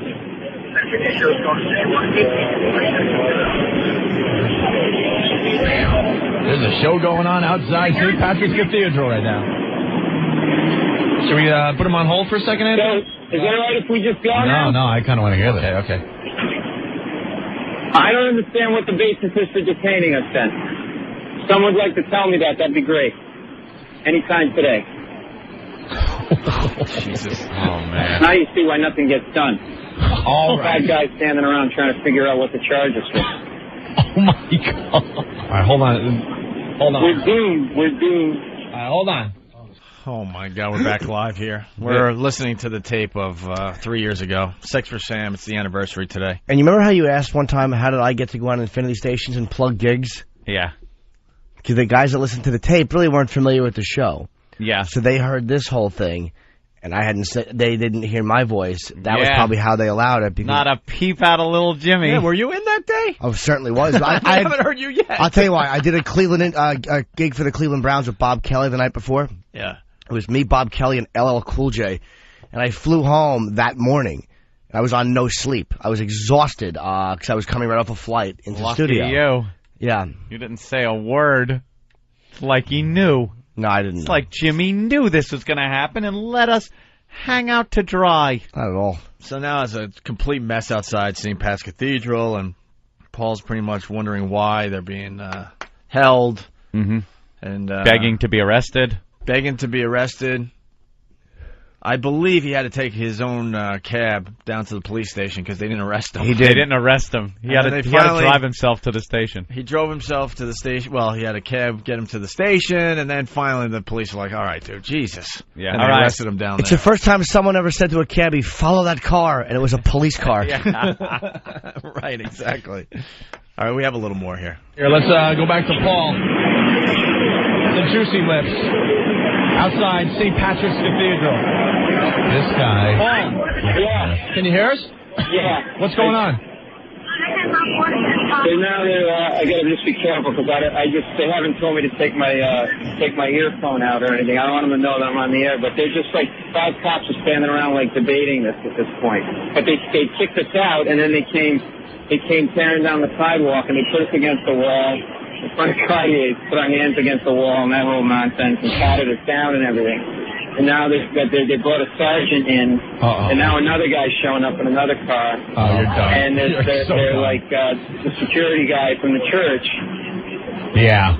There's a show going on outside St. Patrick's Cathedral right now. Should we put him on hold for a second, Anthony? So, is that all right if we just go now? No, I kind of want to hear that. Okay. I don't understand what the basis is for detaining us then. If someone would like to tell me that, that'd be great. Anytime today. Jesus. Oh, man. Now you see why nothing gets done. All right. Bad guys standing around trying to figure out what the charges were. Oh, my God. All right, hold on. We're doomed. All right, hold on. Oh, my God, we're back live here. We're listening to the tape of 3 years ago. Sex for Sam, it's the anniversary today. And you remember how you asked one time, how did I get to go on Infinity Stations and plug gigs? Yeah. Because the guys that listened to the tape really weren't familiar with the show. Yeah. So they heard this whole thing, and they didn't hear my voice. That was probably how they allowed it. Because not a peep out of little Jimmy. Yeah, were you in that day? I certainly was. I haven't heard you yet. I'll tell you why. I did a gig for the Cleveland Browns with Bob Kelly the night before. Yeah. It was me, Bob Kelly, and LL Cool J. And I flew home that morning. I was on no sleep. I was exhausted because I was coming right off a flight into the studio. You. Yeah. You didn't say a word. It's like he knew. No, I didn't. It's like Jimmy knew this was going to happen and let us hang out to dry. Not at all. So now it's a complete mess outside St. Pat's Cathedral, and Paul's pretty much wondering why they're being held. Mm-hmm. And begging to be arrested. Begging to be arrested. I believe he had to take his own cab down to the police station because they didn't arrest him. They didn't arrest him. He had to drive himself to the station. He drove himself to the station. Well, he had a cab get him to the station, and then finally the police were like, all right, dude, Jesus. Yeah, and they arrested him down there. It's the first time someone ever said to a cabbie, follow that car, and it was a police car. Right, exactly. All right, we have a little more here. Here, let's go back to Paul. The Juicy Lips. Outside St. Patrick's Cathedral. This guy. Paul. Yeah. Can you hear us? Yeah. What's going on? So now I got to just be careful because they haven't told me to take my earphone out or anything. I don't want them to know that I'm on the air, but they're just like 5 cops are standing around like debating this at this point. But they kicked us out, and then they came tearing down the sidewalk and they put us against the wall. In front of Cartier, put our hands against the wall and that whole nonsense and patted us down and everything. And now they brought a sergeant in, and now another guy's showing up in another car. Oh, you're done. And they're like the security guy from the church. Yeah.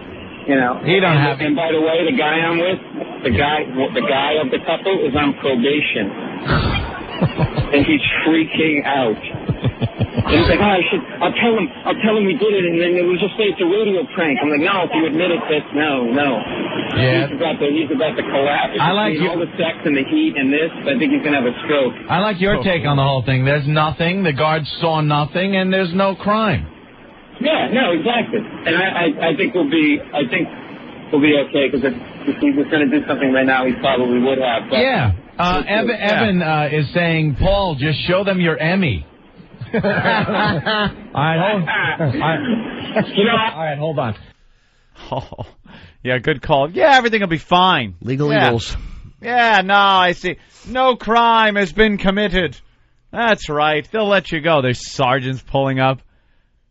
You know. He don't have. And by the way, the guy I'm with, the guy of the couple is on probation, and he's freaking out. And he's like, I'll tell him we did it, and then we'll just say it's a radio prank. I'm like, no, if you admit it, no. Yeah. He's about to collapse. I like all the sex and the heat and this. I think he's gonna have a stroke. I like your take on the whole thing. There's nothing. The guards saw nothing, and there's no crime. Yeah, no, exactly. And I think we'll be okay because if he was going to do something right now, he probably would have. But Evan is saying, Paul, just show them your Emmy. All right, hold on. Oh, yeah, good call. Yeah, everything will be fine. Legal eagles. Yeah, no, I see. No crime has been committed. That's right. They'll let you go. There's sergeants pulling up.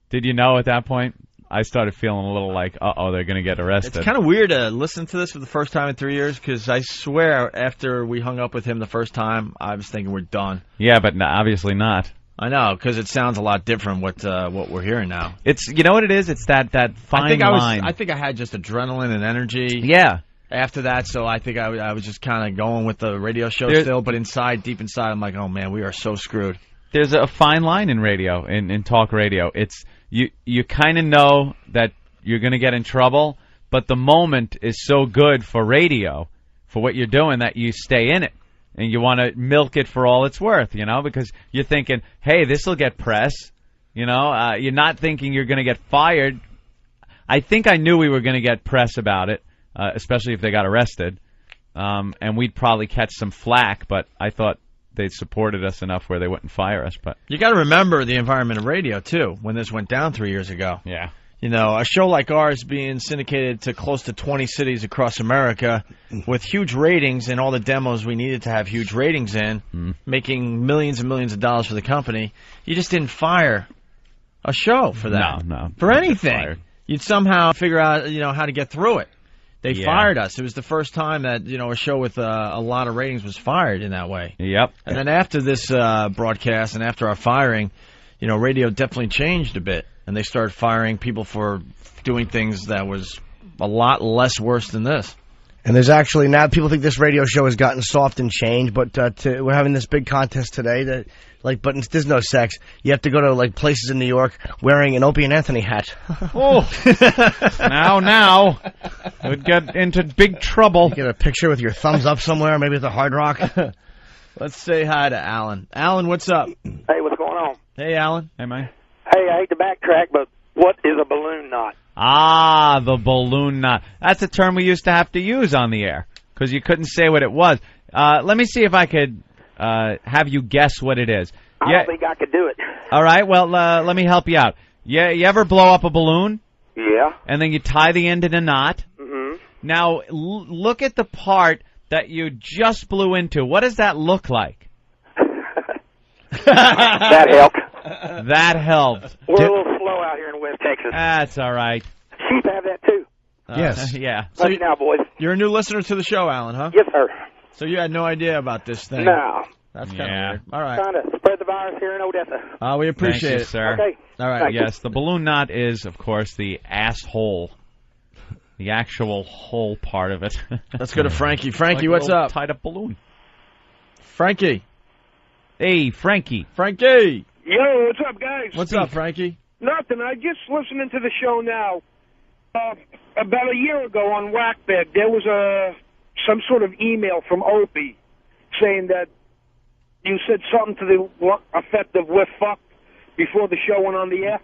Did you know at that point? I started feeling a little like, they're going to get arrested. It's kind of weird to listen to this for the first time in 3 years because I swear after we hung up with him the first time, I was thinking we're done. Yeah, but obviously not. I know, because it sounds a lot different what we're hearing now. It's, you know what it is? It's that fine line. I think I had just adrenaline and energy. Yeah. After that, so I think I was just kind of going with the radio show still, but deep inside, I'm like, oh man, we are so screwed. There's a fine line in radio, in talk radio. It's you kind of know that you're going to get in trouble, but the moment is so good for radio, for what you're doing, that you stay in it. And you want to milk it for all it's worth, because you're thinking, hey, this will get press. You're not thinking you're going to get fired. I think I knew we were going to get press about it, especially if they got arrested. and we'd probably catch some flack, but I thought they supported us enough where they wouldn't fire us. But you got to remember the environment of radio, too, when this went down 3 years ago. Yeah. You know, a show like ours being syndicated to close to 20 cities across America with huge ratings and all the demos we needed to have huge ratings in, making millions and millions of dollars for the company, you just didn't fire a show for that. No. For anything. You'd somehow figure out, how to get through it. They fired us. It was the first time that, a show with a lot of ratings was fired in that way. Yep. And then after this broadcast and after our firing, radio definitely changed a bit. And they started firing people for doing things that was a lot less worse than this. And there's actually, now people think this radio show has gotten soft and changed, but we're having this big contest today that, but there's no sex. You have to go to, places in New York wearing an Opie and Anthony hat. Oh, now. It would get into big trouble. You get a picture with your thumbs up somewhere, maybe with a Hard Rock. Let's say hi to Alan. Alan, what's up? Hey, what's going on? Hey, Alan. Hey, man. Hey, I hate to backtrack, but what is a balloon knot? Ah, the balloon knot. That's a term we used to have to use on the air because you couldn't say what it was. Let me see if I could have you guess what it is. I don't think I could do it. All right, well, let me help you out. You ever blow up a balloon? Yeah. And then you tie the end in a knot? Mm-hmm. Now, look at the part that you just blew into. What does that look like? That helped. That helped. We're a little slow out here in West Texas. That's all right. Sheep have that too. Yes. Yeah. So now, boys. You're a new listener to the show, Alan, huh? Yes, sir. So you had no idea about this thing? No. That's kind of weird. All right. Trying to spread the virus here in Odessa. We appreciate it, sir. Okay. All right. Yes, the balloon knot is, of course, the asshole. The actual hole part of it. Let's go to Frankie. Frankie, what's up? Tied up balloon. Frankie. Hey, Frankie. Frankie. Yo, what's up, guys? What's up, Frankie? Nothing. I just listening to the show now. About a year ago on Whackbed, there was some sort of email from Opie saying that you said something to the effect of "we're fucked" before the show went on the air.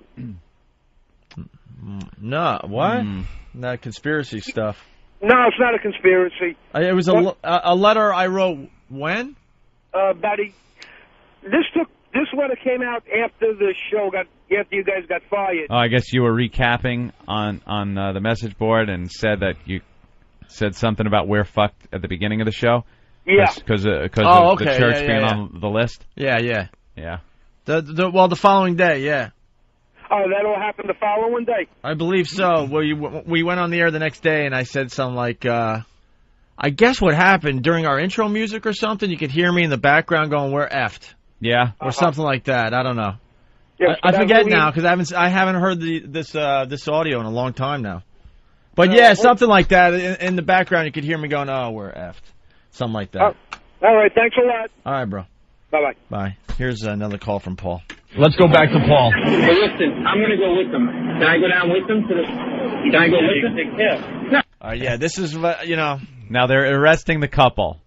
No, what? Not conspiracy stuff. No, it's not a conspiracy. It was a letter I wrote when? This letter came out after the show after you guys got fired. Oh, I guess you were recapping on the message board and said that you said something about "we're fucked" at the beginning of the show. Yeah. Because the church being on the list. Yeah. The following day, yeah. Oh, that all happened the following day? I believe so. We went on the air the next day, and I said something like, I guess what happened during our intro music or something, you could hear me in the background going, "we're effed." Yeah. Or something like that. I don't know. Yeah, I forget now, because I haven't heard this audio in a long time now. But yeah, something like that. In the background, you could hear me going, "oh, we're effed." Something like that. All right, thanks a lot. All right, bro. Bye-bye. Bye. Here's another call from Paul. Let's go back to Paul. Hey, listen, I'm going to go with them. Can I go down with them? Can I go with them? No. Yeah, this is, Now they're arresting the couple.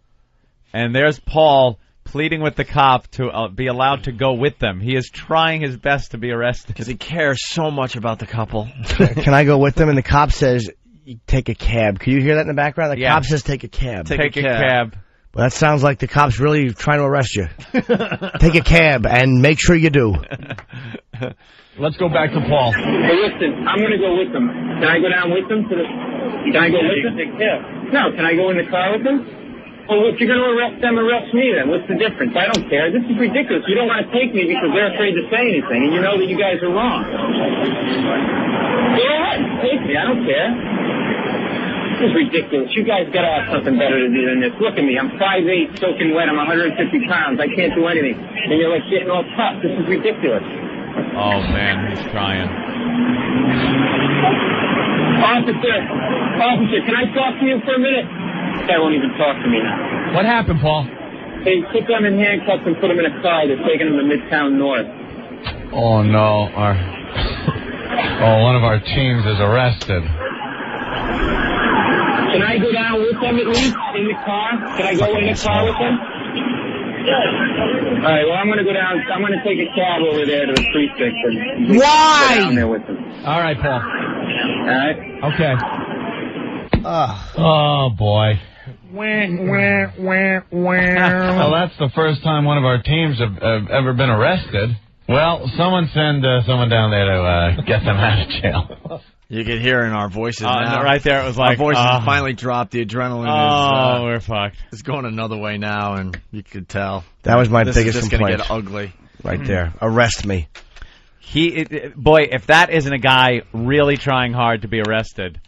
And there's Paul pleading with the cop to be allowed to go with them. He is trying his best to be arrested. Because he cares so much about the couple. Can I go with them? And the cop says, take a cab. Can you hear that in the background? The cop says, take a cab. Take a cab. Well, that sounds like the cop's really trying to arrest you. Take a cab and make sure you do. Let's go back to Paul. Hey, listen, I'm going to go with them. Can I go down with them? Can I go with them? No, can I go in the car with them? Well, if you're going to arrest them, arrest me then. What's the difference? I don't care. This is ridiculous. You don't want to take me because they're afraid to say anything, and you know that you guys are wrong. Go ahead, take me. I don't care. This is ridiculous. You guys got to have something better to do than this. Look at me. I'm 5'8", soaking wet. I'm 150 pounds. I can't do anything. And you're like getting all tough. This is ridiculous. Oh, man, he's crying. Officer, can I talk to you for a minute? This guy won't even talk to me now. What happened, Paul? They put them in handcuffs and put them in a car. They're taking them to Midtown North. Oh, no. One of our teams is arrested. Can I go down with them at least in the car? Can I go in the car with them? All right, well, I'm going to go down. I'm going to take a cab over there to the precinct. And Why? Go down there with them. All right, Paul. All right. Okay. Oh, boy. Well, that's the first time one of our teams have ever been arrested. Well, someone send someone down there to get them out of jail. You could hear in our voices now. Right there, it was like... Our voices finally dropped. The adrenaline is... we're fucked. It's going another way now, and you could tell. That was my this biggest is just complaint. This is going to get ugly. Right there. Arrest me. Boy, if that isn't a guy really trying hard to be arrested...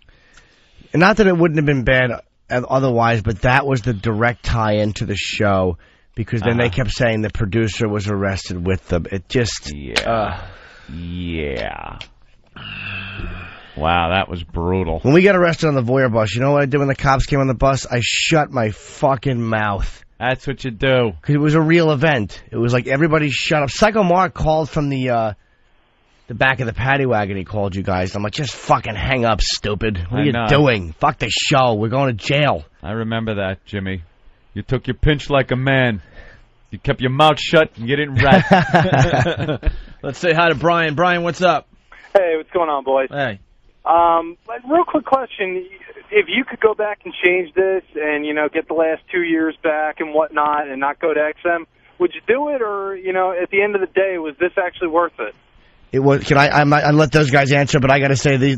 Not that it wouldn't have been bad otherwise, but that was the direct tie-in to the show, because then they kept saying the producer was arrested with them. It just... Yeah. Wow, that was brutal. When we got arrested on the Voyeur bus, you know what I did when the cops came on the bus? I shut my fucking mouth. That's what you do. Because it was a real event. It was like everybody shut up. Psycho Mark called from the back of the paddy wagon. He called you guys. I'm like, just fucking hang up, stupid. What are you doing? Fuck the show. We're going to jail. I remember that, Jimmy. You took your pinch like a man. You kept your mouth shut and you didn't rat. Let's say hi to Brian. Brian, what's up? Hey, what's going on, boys? Hey. Real quick question. If you could go back and change this and, get the last 2 years back and whatnot and not go to XM, would you do it? Or, at the end of the day, was this actually worth it? It was. I let those guys answer, but I got to say,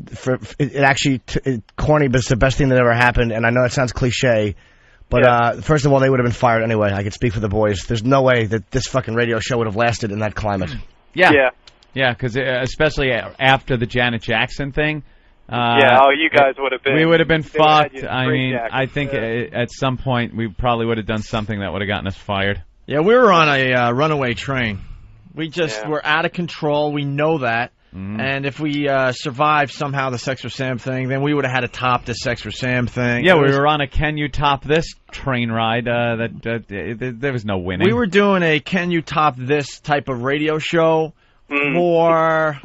corny, but it's the best thing that ever happened. And I know it sounds cliche, but first of all, they would have been fired anyway. I could speak for the boys. There's no way that this fucking radio show would have lasted in that climate. Yeah, because especially after the Janet Jackson thing. You guys would have been. We would have been fucked. I mean, I think at some point we probably would have done something that would have gotten us fired. Yeah, we were on a runaway train. We just were out of control. We know that. Mm-hmm. And if we survived somehow the Sex for Sam thing, then we would have had to top the Sex for Sam thing. Yeah, we were on a Can You Top This train ride. There was no winning. We were doing a Can You Top This type of radio show for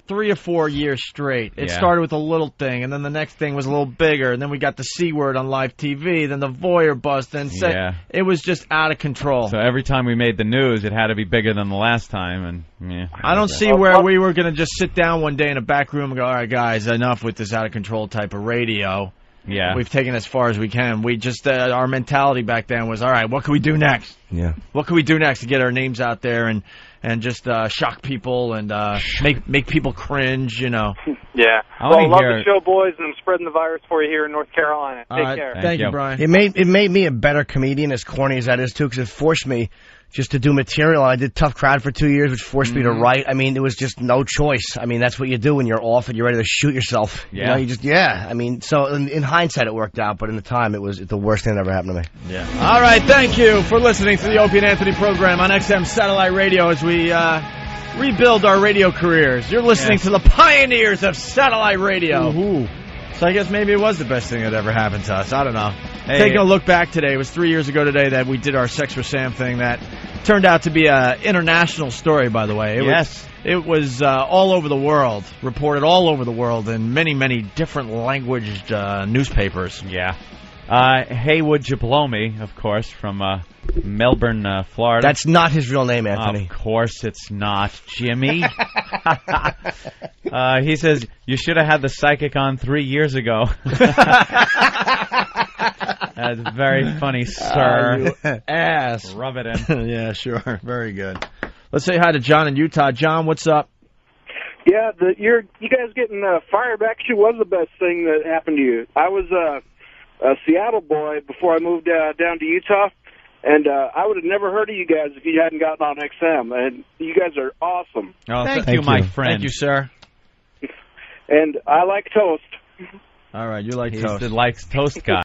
3 or 4 years straight. It started with a little thing, and then the next thing was a little bigger, and then we got the C word on live TV, then the Voyeur bus, then it was just out of control. So every time we made the news, it had to be bigger than the last time, and I don't see where we were going to just sit down one day in a back room and go, all right, guys, enough with this out of control type of radio. Yeah. We've taken as far as we can. We just, our mentality back then was, all right, what can we do next? Yeah. What can we do next to get our names out there and just shock people and make people cringe, Yeah. Well, love the show, boys, and I'm spreading the virus for you here in North Carolina. Take care. Thank you, Brian. It made me a better comedian, as corny as that is, too, because it forced me just to do material. I did Tough Crowd for 2 years, which forced me to write. I mean, there was just no choice. I mean, that's what you do when you're off and you're ready to shoot yourself. Yeah. I mean, so in hindsight, it worked out, but in the time, it was the worst thing that ever happened to me. Yeah. All right, thank you for listening to the Opie and Anthony program on XM Satellite Radio as we rebuild our radio careers. You're listening to the pioneers of satellite radio. Ooh. So I guess maybe it was the best thing that ever happened to us. I don't know. Hey, taking a look back today, it was 3 years ago today that we did our Sex for Sam thing that turned out to be an international story, by the way. It was all over the world, reported all over the world in many, many different languaged newspapers. Yeah. Hey, would you blow me, of course, from Melbourne, Florida. That's not his real name, Anthony. Of course it's not, Jimmy. He says, you should have had the psychic on 3 years ago. That's very funny, sir. You ass. Rub it in. Yeah, sure. Very good. Let's say hi to John in Utah. John, what's up? Yeah, you guys getting fired actually was the best thing that happened to you. I was a Seattle boy before I moved down to Utah, and I would have never heard of you guys if you hadn't gotten on XM. And you guys are awesome. Oh, thank you, my friend. Thank you, sir. And I like toast. All right, you like He's toast. the likes toast guy.